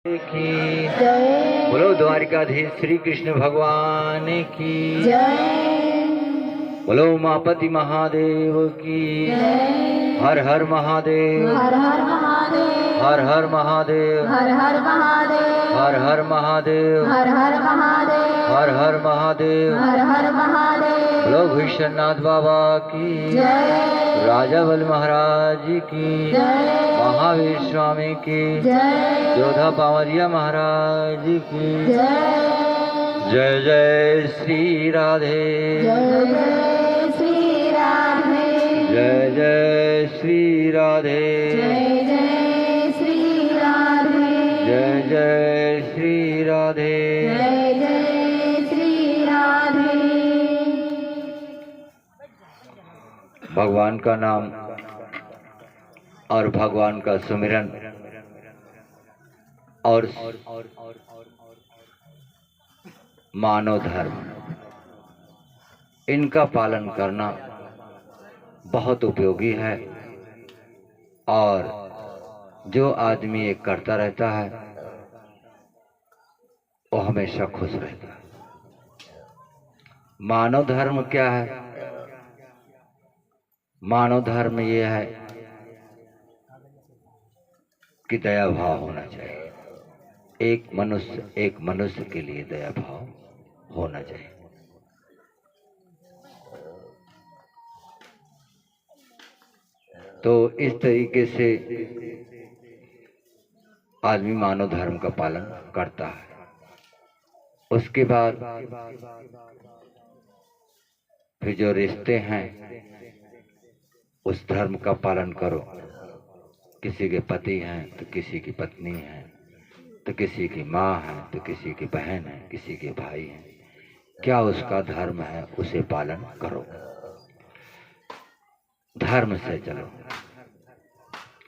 की जय। बोलो द्वारिकाधीश श्री कृष्ण भगवान की जय। बोलो उमापति महादेव की जय। हर हर महादेव हर हर महादेव। हर हर महादेव हर हर महादेव। हर हर महादेव हर हर महादेव। हर हर महादेव हर हर महादेव। बोलो भीष्णनाथ बाबा की जय। राजा बल महाराज की जय। महावीर स्वामी की जय। योधा पावरिया महाराज की जय। जय जय श्री राधे जय जय श्री राधे। जय जय श्री राधे जय जय श्री राधे। जय जय श्री राधे जय जय श्री राधे। भगवान का नाम और भगवान का सुमिरन और मानव धर्म, इनका पालन करना बहुत उपयोगी है। और जो आदमी ये करता रहता है वो हमेशा खुश रहता है। मानव धर्म क्या है? मानव धर्म ये है कि दया भाव होना चाहिए। एक मनुष्य के लिए दया भाव होना चाहिए। तो इस तरीके से आदमी मानव धर्म का पालन करता है। उसके बाद फिर जो रिश्ते हैं उस धर्म का पालन करो। किसी के पति हैं तो किसी की पत्नी है, तो किसी की माँ है, तो किसी की बहन है, किसी के भाई हैं। क्या उसका धर्म है, उसे पालन करो। धर्म से चलो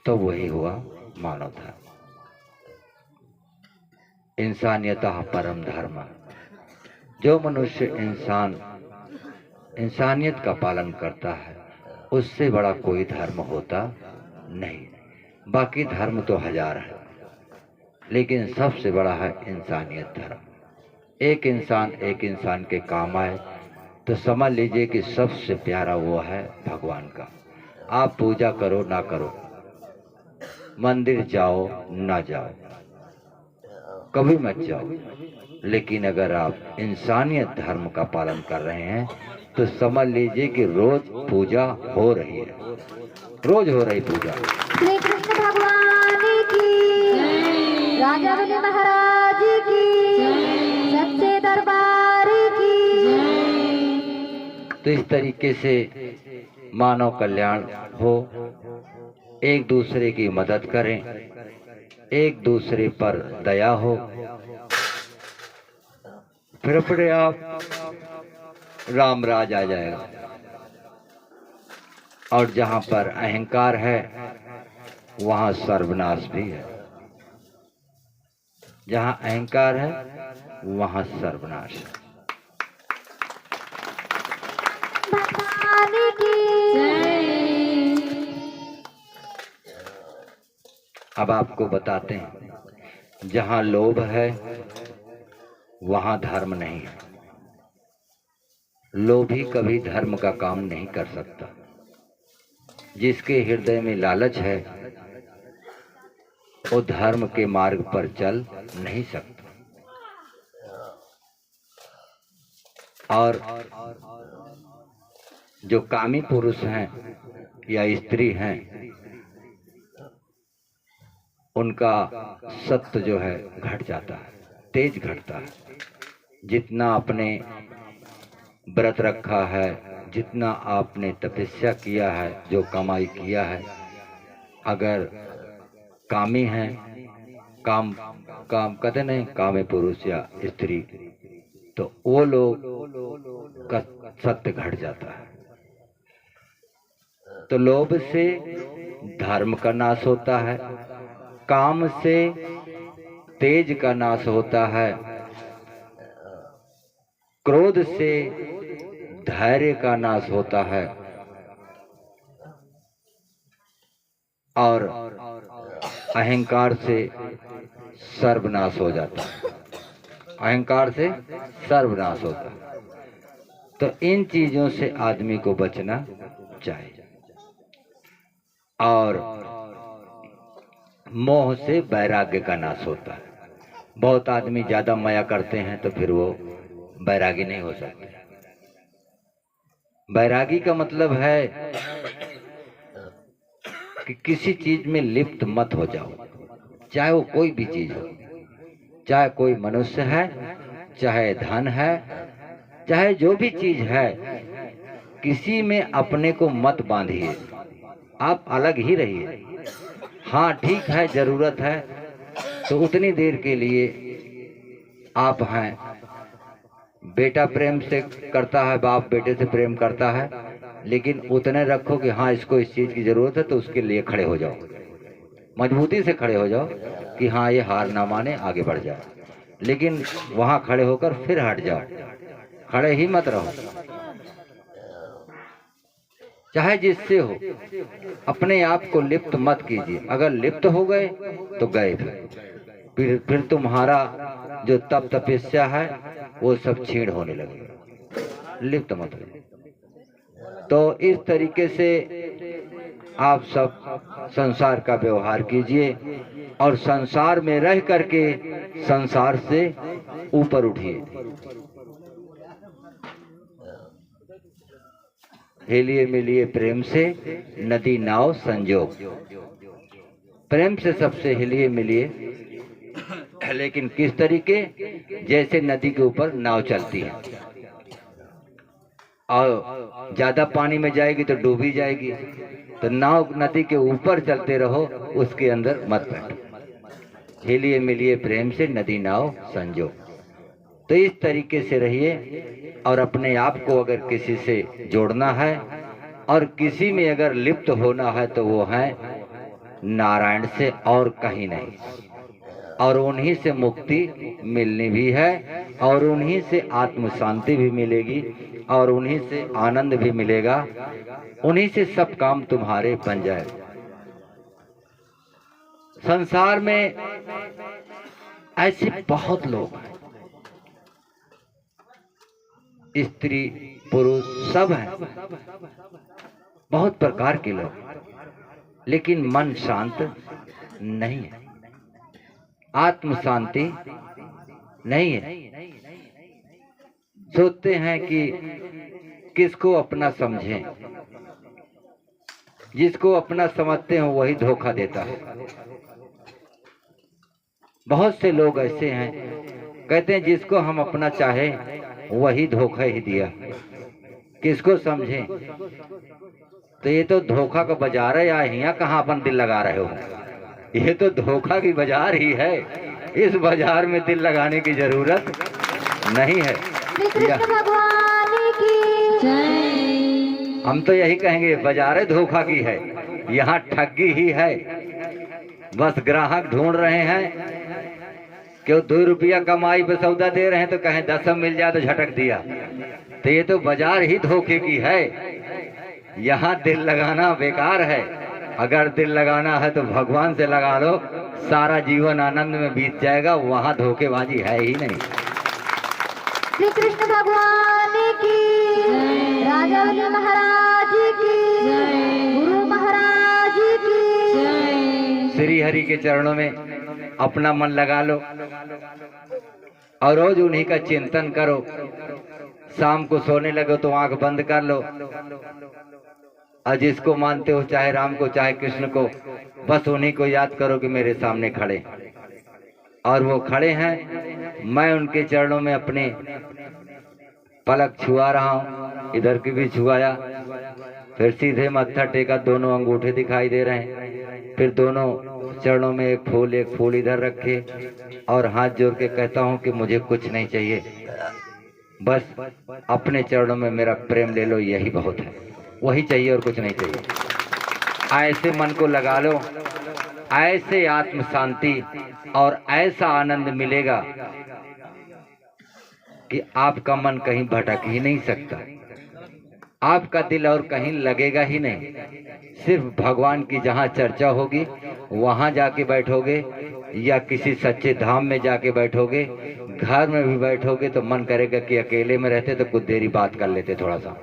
तो वही हुआ मानव धर्म। इंसानियतः परम धर्म। जो मनुष्य इंसानियत का पालन करता है उससे बड़ा कोई धर्म होता नहीं। बाकी धर्म तो हजार है, लेकिन सबसे बड़ा है इंसानियत धर्म। एक इंसान के काम आए तो समझ लीजिए कि सबसे प्यारा वो है भगवान का। आप पूजा करो ना करो, मंदिर जाओ ना जाओ, कभी मत जाओ, लेकिन अगर आप इंसानियत धर्म का पालन कर रहे हैं तो समझ लीजिए कि रोज पूजा हो रही है, रोज हो रही पूजा। श्री कृष्ण भगवान की, राजा बलि महाराज की, सच्चे दरबार की। तो इस तरीके से मानव कल्याण हो, एक दूसरे की मदद करें, एक दूसरे पर दया हो, फिर अपने आप राम राज आ जाएगा। और जहां पर अहंकार है वहां सर्वनाश भी है। जहां अहंकार है वहां सर्वनाश है। भगवान की अब आपको बताते हैं, जहां लोभ है वहां धर्म नहीं है। लोभी कभी धर्म का काम नहीं कर सकता। जिसके हृदय में लालच है वो धर्म के मार्ग पर चल नहीं सकता। और जो कामी पुरुष हैं या स्त्री हैं, उनका सत्य जो है घट जाता है, तेज घटता है। जितना आपने व्रत रखा है, जितना आपने तपस्या किया है, जो कमाई किया है, अगर कामी है, काम कहते नहीं, कामी पुरुष या स्त्री, तो वो लोग का सत्य घट जाता है। तो लोभ से धर्म का नाश होता है, काम से तेज का नाश होता है, क्रोध से धैर्य का नाश होता है, और अहंकार से सर्वनाश हो जाता है, अहंकार से सर्वनाश होता है। तो इन चीजों से आदमी को बचना चाहिए। और मोह से वैराग्य का नाश होता है। बहुत आदमी ज्यादा माया करते हैं तो फिर वो वैरागी नहीं हो सकते। वैरागी का मतलब है कि किसी चीज में लिप्त मत हो जाओ, चाहे वो कोई भी चीज हो, चाहे कोई मनुष्य है, चाहे धन है, चाहे जो भी चीज है, किसी में अपने को मत बांधिए, आप अलग ही रहिए। हाँ ठीक है, जरूरत है तो उतनी देर के लिए आप हैं। बेटा प्रेम से करता है, बाप बेटे से प्रेम करता है, लेकिन उतने रखो कि हाँ इसको इस चीज की जरूरत है तो उसके लिए खड़े हो जाओ, मजबूती से खड़े हो जाओ कि हाँ ये हार ना माने, आगे बढ़ जाए। लेकिन वहां खड़े होकर फिर हट जाओ, खड़े ही मत रहो। चाहे जिससे हो, अपने आप को लिप्त मत कीजिए। अगर लिप्त हो गए तो गए। फिर तुम्हारा जो तप तपस्या है वो सब छीण होने लगेगा। लिप्त मत हो। तो इस तरीके से आप सब संसार का व्यवहार कीजिए और संसार में रह करके संसार से ऊपर उठिए। हिलिए मिलिए प्रेम से नदी नाव संजोग। प्रेम से सबसे हिलिए मिलिए, लेकिन किस तरीके? जैसे नदी के ऊपर नाव चलती है और ज्यादा पानी में जाएगी तो डूबी जाएगी। तो नाव नदी के ऊपर चलते रहो, उसके अंदर मत बैठो। हिलिए मिलिए प्रेम से नदी नाव संजोग। तो इस तरीके से रहिए। और अपने आप को अगर किसी से जोड़ना है और किसी में अगर लिप्त होना है तो वो है नारायण से और कहीं नहीं। और उन्हीं से मुक्ति मिलनी भी है और उन्हीं से आत्म शांति भी मिलेगी और उन्हीं से आनंद भी मिलेगा। उन्हीं से सब काम तुम्हारे बन जाए। संसार में ऐसे बहुत लोग हैं, स्त्री पुरुष सब हैं, बहुत प्रकार के लोग, लेकिन मन शांत नहीं है, आत्म शांति नहीं है। सोचते हैं कि किसको अपना समझें, जिसको अपना समझते हो वही धोखा देता है। बहुत से लोग ऐसे हैं, कहते हैं जिसको हम अपना चाहे वही धोखा ही दिया, किसको समझें? तो ये तो धोखा का बाजार है, या यहाँ कहाँ अपन दिल लगा रहे हो? ये तो धोखा की बाजार ही है। इस बाजार में दिल लगाने की जरूरत नहीं है। भगवान की जय। हम तो यही कहेंगे, बाजार धोखा की है, यहाँ ठगी ही है। बस ग्राहक ढूंढ रहे हैं, क्यों 2 रुपया कमाई पे सौदा दे रहे हैं तो कहें 10 मिल जाए तो झटक दिया। तो ये तो बाजार ही धोखे की है। यहाँ दिल लगाना बेकार है। अगर दिल लगाना है तो भगवान से लगा लो, सारा जीवन आनंद में बीत जाएगा। वहाँ धोखेबाजी है ही नहीं। श्री कृष्ण भगवान की, राजा बलि महाराज की, गुरु महाराज की। श्री हरि के चरणों में अपना मन लगा लो और रोज उन्हीं का चिंतन करो। शाम को सोने लगो तो आंख बंद कर लो और जिसको मानते हो, चाहे राम को चाहे कृष्ण को, बस उन्हीं को याद करो कि मेरे सामने खड़े, और वो खड़े हैं। मैं उनके चरणों में अपने पलक छुआ रहा हूँ, इधर की भी छुआया, फिर सीधे मत्था टेका, दोनों अंगूठे दिखाई दे रहे हैं। फिर दोनों चरणों में एक फूल इधर रखे और हाथ जोड़ के कहता हूँ कि मुझे कुछ नहीं चाहिए, बस अपने चरणों में मेरा प्रेम ले लो, यही बहुत है, वही चाहिए और कुछ नहीं चाहिए। ऐसे मन को लगा लो, ऐसे आत्म शांति और ऐसा आनंद मिलेगा कि आपका मन कहीं भटक ही नहीं सकता, आपका दिल और कहीं लगेगा ही नहीं। सिर्फ भगवान की जहाँ चर्चा होगी वहाँ जाके बैठोगे या किसी सच्चे धाम में जाके बैठोगे, घर में भी बैठोगे तो मन करेगा कि अकेले में रहते तो कुछ देरी बात कर लेते थोड़ा सा।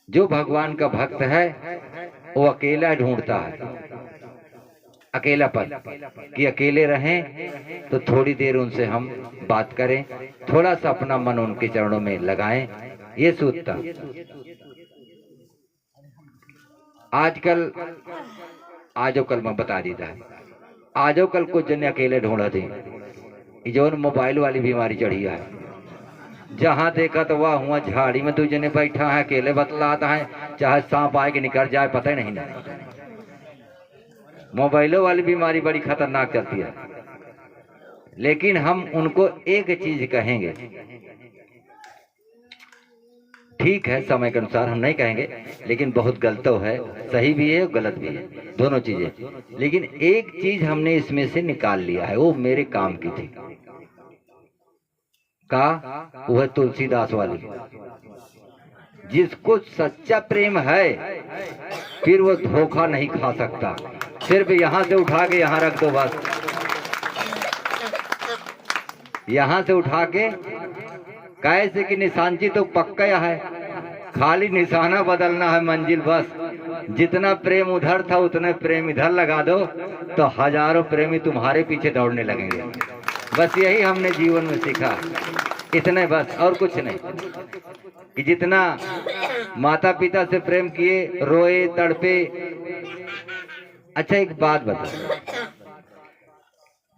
जो भगवान का भक्त है वो अकेला ढूंढता है, अकेलापन, कि अकेले रहें तो थोड़ी देर उनसे हम बात करें, थोड़ा सा अपना मन उनके चरणों में लगाएं, ये सोचता। आजकल आजो कल मैं बता देता है, आजो कल कुछ जने अकेले ढूंढा थे, जो मोबाइल वाली बीमारी चढ़ी है। जहां देखा तो वह हुआ झाड़ी में 2 जने बैठा है, अकेले बतलाता है, चाहे सांप आए कि निकल जाए पता ही नहीं ना। मोबाइलों वाली बीमारी बड़ी खतरनाक चलती है। लेकिन हम उनको एक चीज कहेंगे, ठीक है समय के अनुसार हम नहीं कहेंगे, लेकिन बहुत गलत है, सही भी है गलत भी है, दोनों चीजें। लेकिन एक चीज हमने इसमें से निकाल लिया है, वो मेरे काम की थी, का वो है तुलसीदास वाली। जिसको सच्चा प्रेम है फिर वो धोखा नहीं खा सकता। सिर्फ यहां से उठा के यहां रख दो बस, यहां से उठा के, कैसे कि निशानची तो पक्का है, खाली निशाना बदलना है मंजिल बस। जितना प्रेम उधर था उतने प्रेम इधर लगा दो तो हजारों प्रेमी तुम्हारे पीछे दौड़ने लगेंगे। बस यही हमने जीवन में सीखा, इतने बस, और कुछ नहीं। कि जितना माता पिता से प्रेम किए, रोए तड़पे। अच्छा एक बात बता,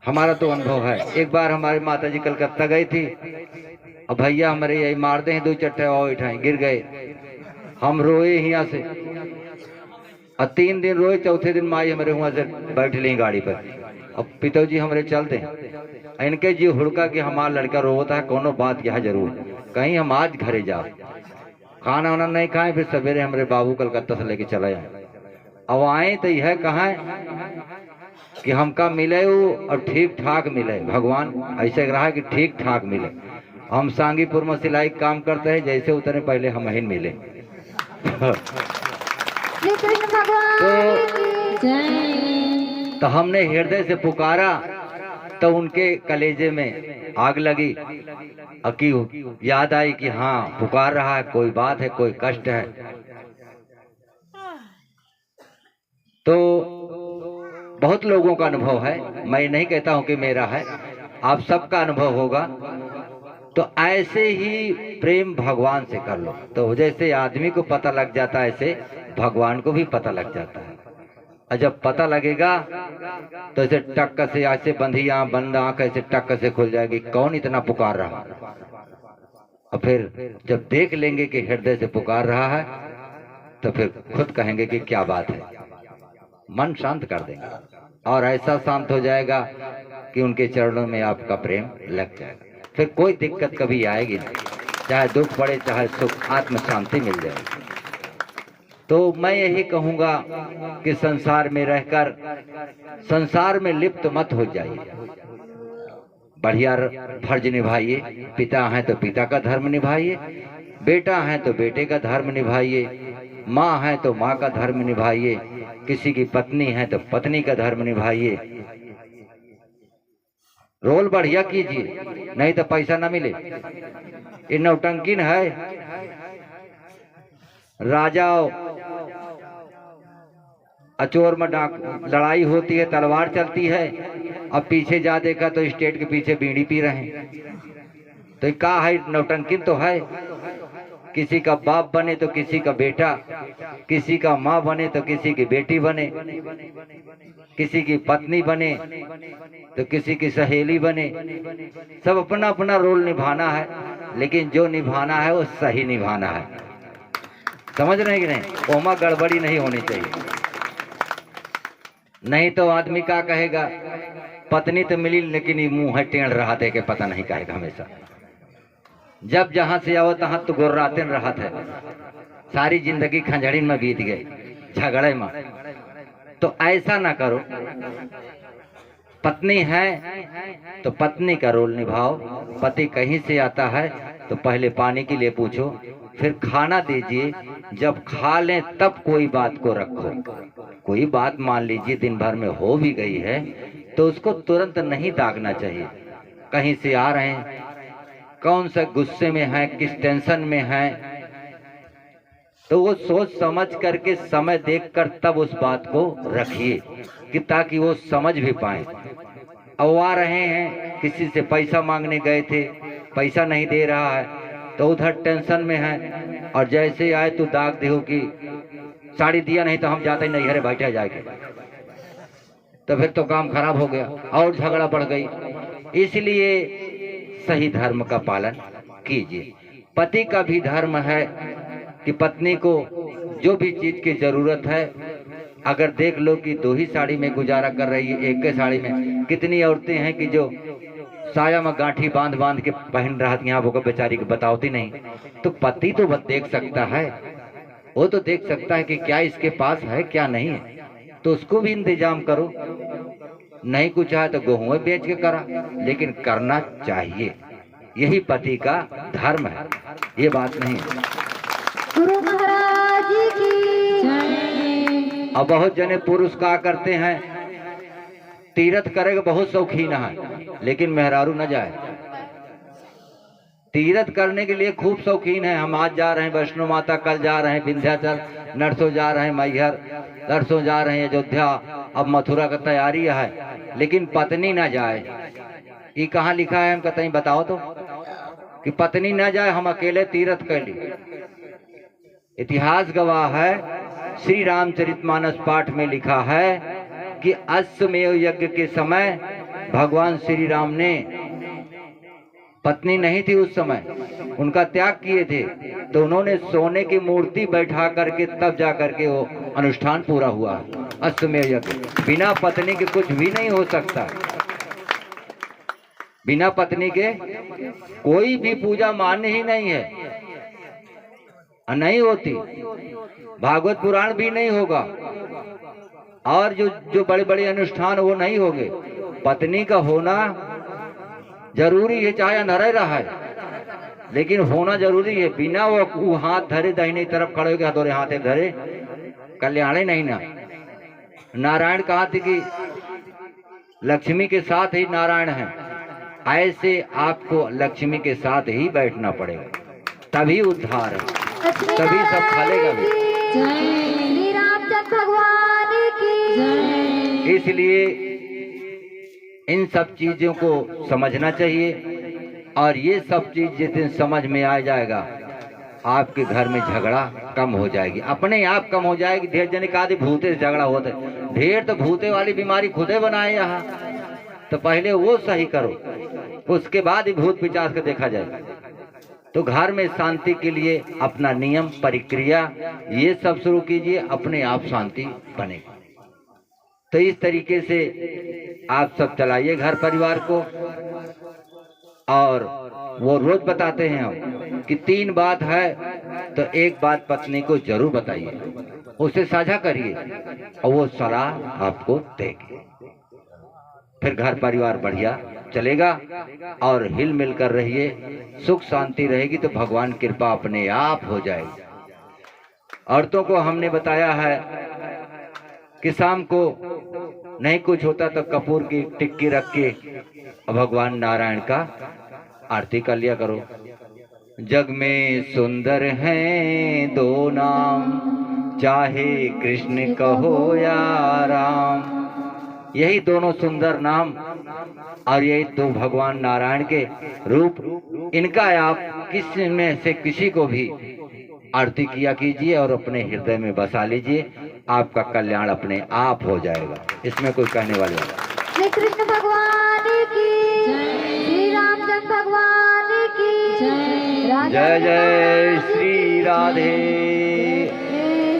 हमारा तो अनुभव है। एक बार हमारी माता जी कलकत्ता गई थी, अब भैया हमारे यही मार दे 2 चट्टे और उठाए, गिर गए। हम रोए यहाँ से और 3 दिन रोए, चौथे दिन माई हमारे वहां से बैठ ली गाड़ी पर। अब पिताजी हमारे चलते, इनके जी हुड़का कि हमारा लड़का रोता है, कोनो बात यह जरूर, कहीं हम आज घरे जाओ। खाना वाना नहीं खाए, फिर सवेरे हमारे बाबू कलकत्ता से लेके चले आए। अब आए तो यह कहा कि हमका मिले वो और ठीक ठाक मिले, भगवान ऐसे रहा कि ठीक ठाक मिले। हम सांगीपुर में सिलाई काम करते हैं, जैसे उतरे पहले हम ही मिले। तो हमने हृदय से पुकारा तो उनके कलेजे में आग लगी, कि याद आई कि हाँ पुकार रहा है, कोई बात है, कोई कष्ट है। तो बहुत लोगों का अनुभव है, मैं नहीं कहता हूं कि मेरा है, आप सबका अनुभव होगा। तो ऐसे ही प्रेम भगवान से कर लो, तो जैसे आदमी को पता लग जाता है, ऐसे भगवान को भी पता लग जाता है। और जब पता लगेगा तो ऐसे टक से, ऐसे बंधिया बंद आंख ऐसे टक से खुल जाएगी, कौन इतना पुकार रहा। और फिर जब देख लेंगे कि हृदय से पुकार रहा है तो फिर खुद कहेंगे कि क्या बात है, मन शांत कर देंगे और ऐसा शांत हो जाएगा कि उनके चरणों में आपका प्रेम लग जाएगा। फिर कोई दिक्कत कभी आएगी नहीं, चाहे दुख पड़े चाहे सुख, आत्म शांति मिल जाएगी। तो मैं यही कहूंगा कि संसार में रहकर संसार में लिप्त मत हो जाइए, बढ़िया फर्ज निभाइए। पिता है तो पिता का धर्म निभाइए, बेटा है तो बेटे का धर्म निभाइए, माँ है तो माँ का धर्म निभाइए, किसी की पत्नी है तो पत्नी का धर्म निभाइए। रोल बढ़िया कीजिए, नहीं तो पैसा ना मिले। ये नौटंकी है, राजा अचोर में लड़ाई होती है, तलवार चलती है, अब पीछे जा देखा तो स्टेट के पीछे बीड़ी पी रहे हैं। तो क्या है, नौटंकी तो है। किसी का बाप बने तो किसी का बेटा, किसी का माँ बने तो किसी की बेटी बने, किसी की पत्नी बने तो किसी की सहेली बने। सब अपना अपना रोल निभाना है, लेकिन जो निभाना है वो सही निभाना है। समझ रहे हैं कि नहीं? ओमा गड़बड़ी नहीं होनी चाहिए। नहीं तो आदमी क्या कहेगा, पत्नी तो मिली लेकिन ये मुंह है टेढ़ रहा थे, कि पता नहीं कहेगा हमेशा। जब जहां से आओ तहां तो गुर्राते रहा थे, सारी जिंदगी खंजड़ी में बीत गई, झगड़े में। तो ऐसा ना करो। पत्नी है तो पत्नी का रोल निभाओ। पति कहीं से आता है तो पहले पानी के लिए पूछो, फिर खाना दीजिए, जब खा लें तब कोई बात को रखो। कोई बात मान लीजिए दिन भर में हो भी गई है तो उसको तुरंत नहीं दागना चाहिए। कहीं से आ रहे हैं, कौन सा गुस्से में है, किस टेंशन में है, तो वो सोच समझ करके समय देखकर तब उस बात को रखिए कि ताकि वो समझ भी पाए। अब आ रहे हैं, किसी से पैसा मांगने गए थे, पैसा नहीं दे रहा है तो उधर टेंशन में है, और जैसे आए तो दाग दे कि साड़ी दिया नहीं तो हम जाते नहीं, हरे बैठा जाएगा, तो फिर तो काम खराब हो गया और झगड़ा बढ़ गई। इसलिए सही धर्म का पालन कीजिए। पति का भी धर्म है कि पत्नी को जो भी चीज की जरूरत है, अगर देख लो कि 2 ही साड़ी में गुजारा कर रही है, एक के साड़ी में, कितनी औरतें हैं कि जो साया में गांठी बांध बांध के पहन रहा थी, यहाँ वो बेचारी को बताती नहीं। तो पति तो देख सकता है, वो तो देख सकता है कि क्या इसके पास है क्या नहीं है, तो उसको भी इंतजाम करो। नहीं कुछ है तो गेहूं बेच के करा, लेकिन करना चाहिए। यही पति का धर्म है, ये बात नहीं है। गुरु महाराज की जय। अब बहुत जने पुरुष का करते हैं, तीर्थ करेगा बहुत शौकीन है, लेकिन मेहरारू न जाए। तीर्थ करने के लिए खूब शौकीन है, हम आज जा रहे हैं वैष्णो माता, कल जा रहे हैं विंध्याचल, नरसों जा रहे हैं मैहर, नरसों जा रहे हैं अयोध्या, अब मथुरा का तैयारी है, लेकिन पत्नी न जाए। ये कहाँ लिखा है, हम कहते हैं बताओ तो, कि पत्नी न जाए, हम अकेले तीर्थ कर ली। इतिहास गवाह है, श्री रामचरितमानस पाठ में लिखा है कि अश्वमेध यज्ञ के समय भगवान श्री राम ने, पत्नी नहीं थी उस समय, उनका त्याग किए थे, तो उन्होंने सोने की मूर्ति बैठा करके तब जा करके वो अनुष्ठान पूरा हुआ। अश्वमेध यज्ञ बिना पत्नी के कुछ भी नहीं हो सकता। बिना पत्नी के कोई भी पूजा मान्य ही नहीं है, नहीं होती। भागवत पुराण भी नहीं होगा, और जो बड़े बड़े अनुष्ठान वो नहीं होंगे। पत्नी का होना जरूरी है, चाहे अंधेरा रहा है, लेकिन होना जरूरी है। बिना वो हाथ धरे दाहिनी तरफ खड़े होकर हथौड़े हाथ धरे कल्याण ही नहीं ना। नारायण कहा थे कि लक्ष्मी के साथ ही नारायण है, ऐसे आपको लक्ष्मी के साथ ही बैठना पड़ेगा, तभी उद्धार है, तभी सब फलेगा भी। श्री रामचंद्र भगवान की। इसलिए इन सब चीजों को समझना चाहिए, और ये सब चीज जिस दिन समझ में आ जाएगा, आपके घर में झगड़ा कम हो जाएगी, अपने आप कम हो जाएगी। ढेर जने कहा भूते से झगड़ा होता है, ढेर तो भूते वाली बीमारी खुदे बनाए यहाँ, तो पहले वो सही करो, उसके बाद ही भूत पिचास का देखा जाएगा। तो घर में शांति के लिए अपना नियम परिक्रिया ये सब शुरू कीजिए, अपने आप शांति बनेगी। तो इस तरीके से आप सब चलाइए घर परिवार को। और वो रोज बताते हैं हम कि 3 बात है तो एक बात पत्नी को जरूर बताइए, उसे साझा करिए, और वो सलाह आपको देगी, फिर घर परिवार बढ़िया चलेगा और हिल मिल कर रहिए, सुख शांति रहेगी, तो भगवान कृपा अपने आप हो जाएगी। औरतों को हमने बताया है कि शाम को नहीं कुछ होता तो कपूर की टिक्की रख के भगवान नारायण का आरती कर लिया करो। जग में सुंदर हैं 2 नाम, चाहे कृष्ण कहो या राम। यही दोनों सुंदर नाम और यही तो भगवान नारायण के रूप, इनका आप किसी में से किसी को भी आरती किया कीजिए और अपने हृदय में बसा लीजिए, आपका कल्याण अपने आप हो जाएगा, इसमें कोई कहने वाले नहीं। श्री कृष्ण भगवान की श्री रामचंद्र भगवान की जय जय श्री राधे,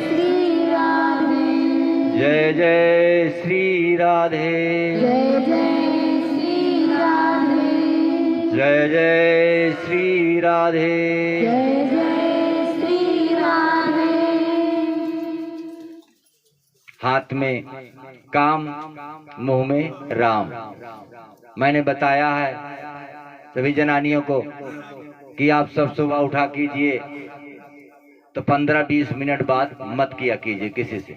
श्री राधे, जय जय श्री राधे, जय जय श्री राधे, जय जय श्री राधे। जय जय श्री राधे। हाथ में काम, मुंह में राम। मैंने बताया है सभी जनानियों को कि आप सब सुबह उठा कीजिए तो 15-20 मिनट बाद मत किया कीजिए किसी से,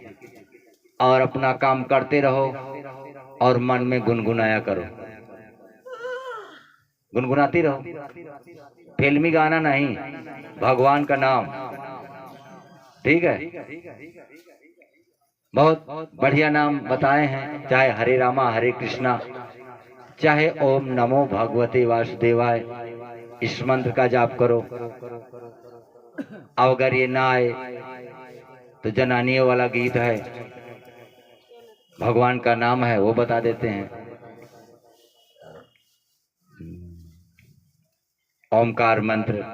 और अपना काम करते रहो और मन में गुनगुनाया करो, गुनगुनाती रहो। फिल्मी गाना नहीं, भगवान का नाम। ठीक है, बहुत बढ़िया नाम बताए हैं, चाहे हरे रामा हरे कृष्णा, चाहे ओम नमो भगवते वासुदेवाय, इस मंत्र का जाप करो। और अगर ये ना आए तो जनानियों वाला गीत है, भगवान का नाम है, वो बता देते हैं। ओमकार मंत्र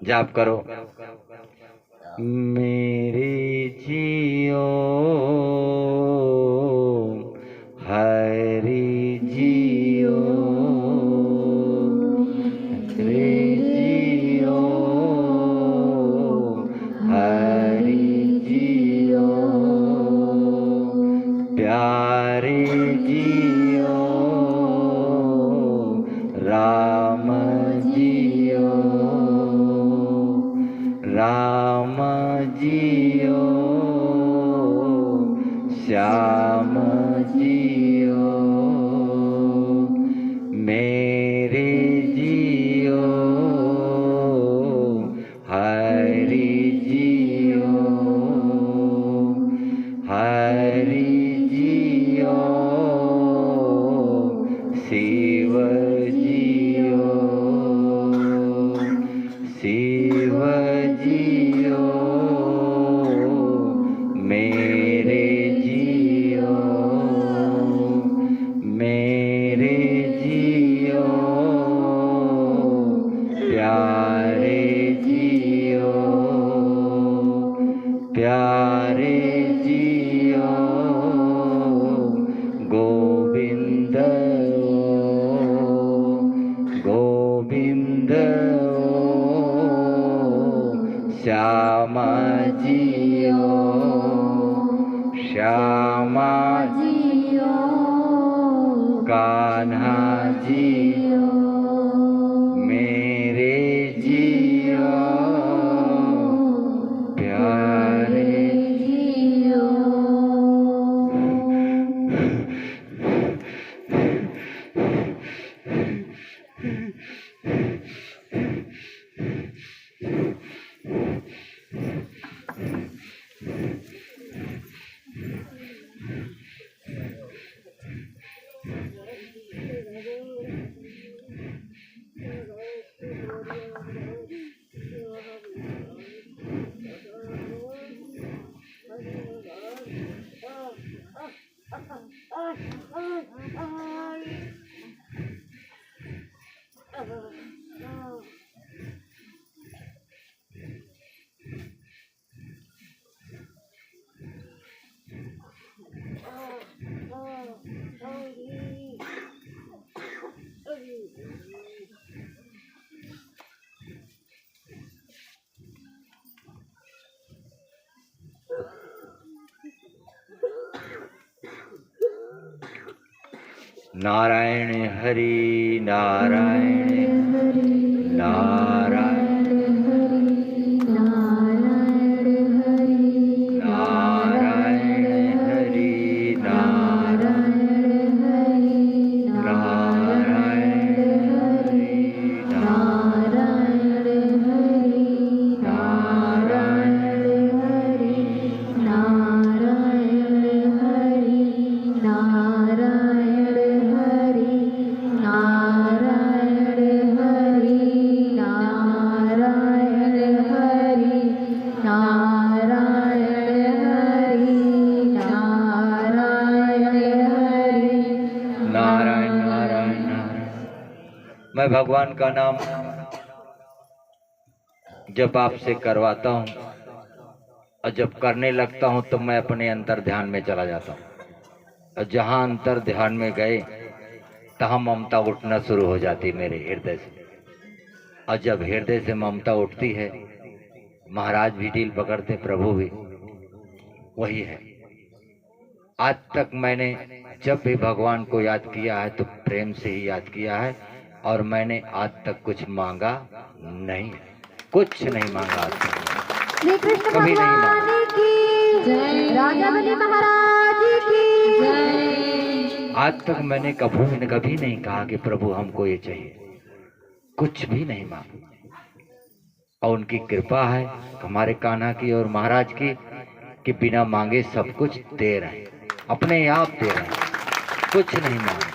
जाप करो। मेरे जियो हरि जियो, रे जियो हरि जियो, प्यारे जियो राम जियो, राम जियो श्याम जियो, मेरे जियो हरि जियो, हरि जियो शिव जियो, शिव जियो मेरे जियो, मेरे जियो प्यारे जियो, प्यारे जियो गोविंद गोविंद श्यामा जियो, श्यामा जियो कान्हा जियो, मेरे जियो प्यारे जियो, नारायण हरि नारायण नारायण नारायण हरि नारायण हरि नारायण नारायण हरि नारायण हरि नारायण हरि नारायण हरि नारायण हरि नारायण हरि नारायण हरि नारायण हरि नारायण हरि नारायण नारायण नारायण। मैं भगवान का नाम जब आपसे करवाता हूँ और जब करने लगता हूँ तो मैं अपने अंतर ध्यान में चला जाता हूँ, और जहाँ अंतर ध्यान में गए तहाँ ममता उठना शुरू हो जाती मेरे हृदय से। और जब हृदय से ममता उठती है, महाराज भी डील पकड़ते, प्रभु भी, वही है। आज तक मैंने जब भी भगवान को याद किया है तो प्रेम से ही याद किया है, और मैंने आज तक कुछ मांगा नहीं है, कुछ नहीं मांगा आज तक, श्री कृष्ण कभी नहीं मांगा। भगवान की राजा बलि महाराज की आज तक मैंने कभी नहीं कहा कि प्रभु हमको ये चाहिए, कुछ भी नहीं मांगा। और उनकी कृपा है हमारे कान्हा की और महाराज की कि बिना मांगे सब कुछ दे रहे हैं, अपने आप दे रहे हैं, कुछ नहीं मांगे।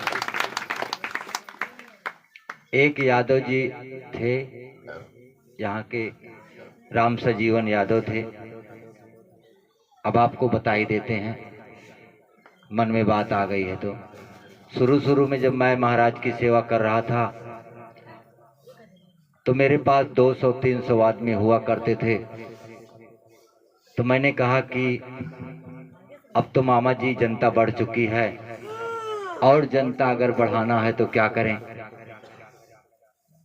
एक यादव जी थे, यहाँ के राम सजीवन यादव थे। अब आपको बता ही देते हैं, मन में बात आ गई है। तो शुरू में जब मैं महाराज की सेवा कर रहा था तो मेरे पास 200-300 आदमी हुआ करते थे। तो मैंने कहा कि अब तो मामा जी जनता बढ़ चुकी है और जनता अगर बढ़ाना है तो क्या करें।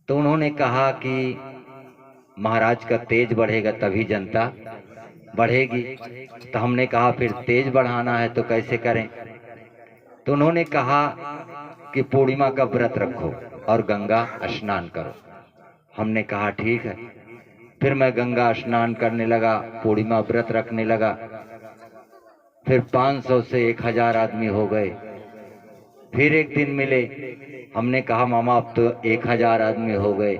तो उन्होंने कहा कि महाराज का तेज बढ़ेगा तभी जनता बढ़ेगी। तो हमने कहा फिर तेज बढ़ाना है तो कैसे करें। तो उन्होंने कहा कि पूर्णिमा का व्रत रखो और गंगा स्नान करो। हमने कहा ठीक है। फिर मैं गंगा स्नान करने लगा, पूर्णिमा व्रत रखने लगा। फिर 500 से 1000 आदमी हो गए। फिर एक दिन मिले, हमने कहा मामा अब तो 1000 आदमी हो गए,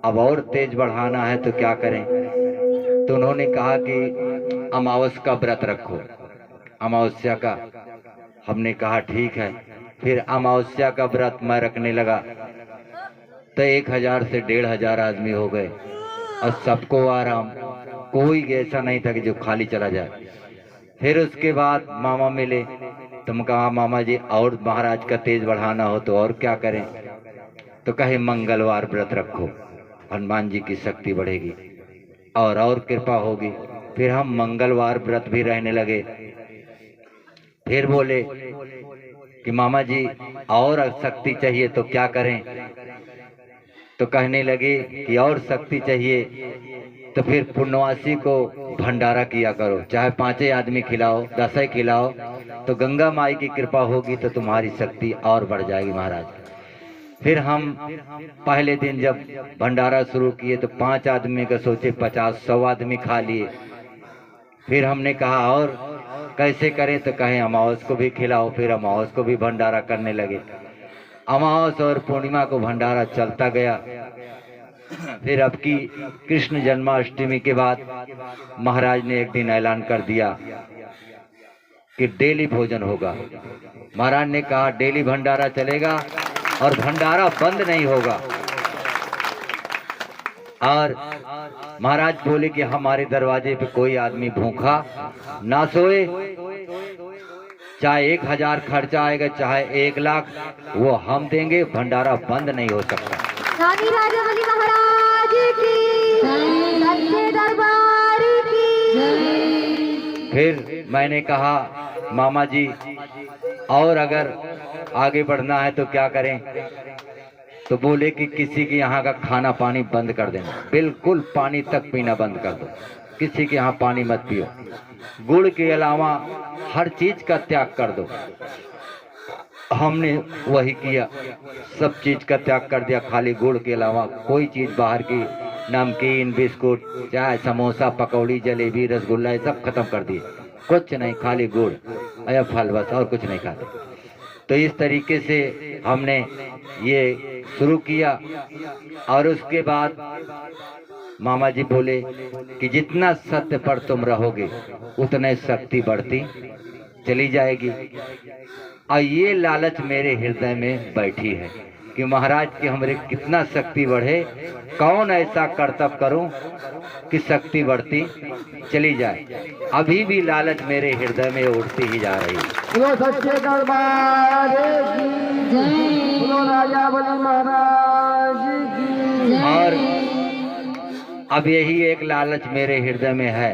अब और तेज बढ़ाना है तो क्या करें। तो उन्होंने कहा कि अमावस का व्रत रखो, अमावस्या का। हमने कहा ठीक है। फिर अमावस्या का व्रत मैं रखने लगा तो 1000 से 1500 आदमी हो गए और सबको आराम, कोई ऐसा नहीं था कि जो खाली चला जाए। फिर उसके बाद मामा मिले, तुम कहा मामा जी और महाराज का तेज बढ़ाना हो तो और क्या करें। तो कहे मंगलवार व्रत रखो, हनुमान जी की शक्ति बढ़ेगी और कृपा होगी। फिर हम मंगलवार व्रत भी रहने लगे। फिर बोले कि मामा जी और शक्ति चाहिए तो क्या करें। तो कहने लगे कि और शक्ति चाहिए तो फिर पूर्णवासी को भंडारा किया करो, चाहे 5 आदमी खिलाओ, 10 खिलाओ, तो गंगा माई की कृपा होगी तो तुम्हारी शक्ति और बढ़ जाएगी महाराज। फिर हम पहले दिन जब भंडारा शुरू किए तो 5 आदमी का सोचे 50-100 आदमी खा लिए। फिर हमने कहा और कैसे करें। तो कहे अमावस को भी खिलाओ। फिर अमावस को भी भंडारा करने लगे। अमावस और पूर्णिमा को भंडारा चलता गया। फिर अब की कृष्ण जन्माष्टमी के बाद महाराज ने एक दिन ऐलान कर दिया कि डेली भोजन होगा। महाराज ने कहा डेली भंडारा चलेगा और भंडारा बंद नहीं होगा। और महाराज बोले कि हमारे दरवाजे पे कोई आदमी भूखा ना सोए, चाहे 1000 खर्चा आएगा चाहे 1 लाख, वो हम देंगे, भंडारा बंद नहीं हो सकता। रानी राजा बलि महाराज की सच्चे दरबार की। फिर मैंने कहा मामा जी और अगर आगे बढ़ना है तो क्या करें। तो बोले कि किसी के यहाँ का खाना पानी बंद कर देना, बिल्कुल पानी तक पीना बंद कर दो, किसी के यहाँ पानी मत पियो, गुड़ के अलावा हर चीज का त्याग कर दो। हमने वही किया, सब चीज का त्याग कर दिया, खाली गुड़ के अलावा कोई चीज बाहर की नमकीन बिस्कुट चाहे समोसा पकौड़ी जलेबी रसगुल्ला ये सब खत्म कर दिए, कुछ नहीं, खाली गुड़ या फल बस, और कुछ नहीं खाते। तो इस तरीके से हमने ये शुरू किया। और उसके बाद मामा जी बोले कि जितना सत्य पर तुम रहोगे उतने शक्ति बढ़ती चली जाएगी। और ये लालच मेरे हृदय में बैठी है कि महाराज की हमरे कितना शक्ति बढ़े, कौन ऐसा कर्तव्य करूं कि शक्ति बढ़ती चली जाए। अभी भी लालच मेरे हृदय में उठती ही जा रही है। सच्चे दरबार की जय, राजा बलि महाराज की। और अब यही एक लालच मेरे हृदय में है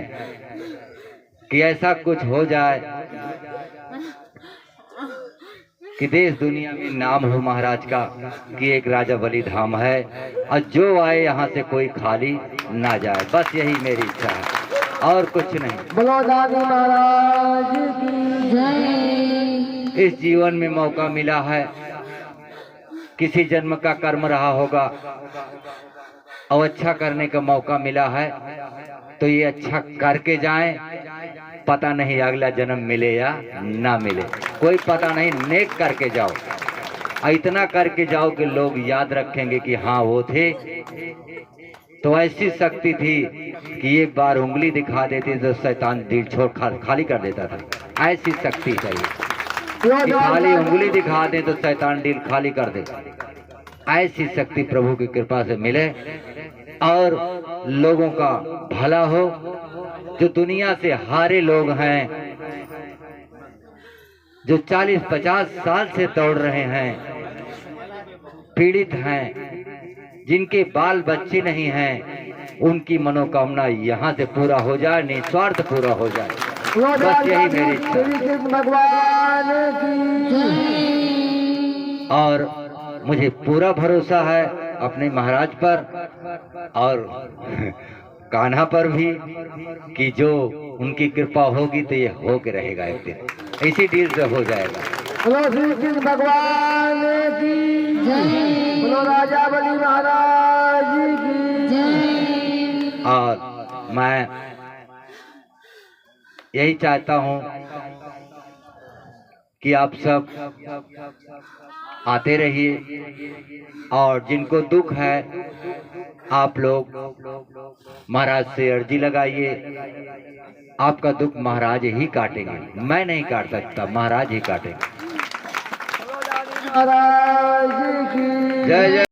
कि ऐसा कुछ हो जाए कि देश दुनिया में नाम हो महाराज का कि एक राजा बलि धाम है और जो आए यहाँ से कोई खाली ना जाए। बस यही मेरी इच्छा है और कुछ नहीं। बोलो दादी महाराज की जय। इस जीवन में मौका मिला है, किसी जन्म का कर्म रहा होगा और अच्छा करने का मौका मिला है तो ये अच्छा करके जाएं पता नहीं अगला जन्म मिले या ना मिले, कोई पता नहीं, नेक करके जाओ, इतना करके जाओ कि लोग याद रखेंगे कि हाँ वो थे। तो ऐसी शक्ति थी कि एक बार उंगली दिखा देती तो शैतान दिल छोड़ खाली कर देता था। ऐसी शक्ति चाहिए कि खाली उंगली दिखा दे तो शैतान दिल खाली कर दे। ऐसी शक्ति प्रभु की कृपा से मिले और लोगों का भला हो। जो दुनिया से हारे लोग हैं, जो 40-50 साल से दौड़ रहे हैं, पीड़ित हैं, जिनके बाल बच्चे नहीं हैं, उनकी मनोकामना यहाँ से पूरा हो जाए, निस्वार्थ पूरा हो जाए, बस यही मेरी इच्छा। श्री कृष्ण भगवान की। और मुझे पूरा भरोसा है अपने महाराज पर और कान्हा पर भी कि जो उनकी कृपा होगी तो ये हो के रहेगा, एक दिन इसी डील से हो जाएगा। बोलो श्री कृष्ण भगवान की जय, बोलो राजा बलि महाराज की जय। और मैं यही चाहता हूँ कि आप सब आते रहिए और जिनको दुख है आप लोग महाराज से अर्जी लगाइए। आपका दुख महाराज ही काटेंगे, मैं नहीं काट सकता, महाराज ही काटेंगे। महाराज की जय जय।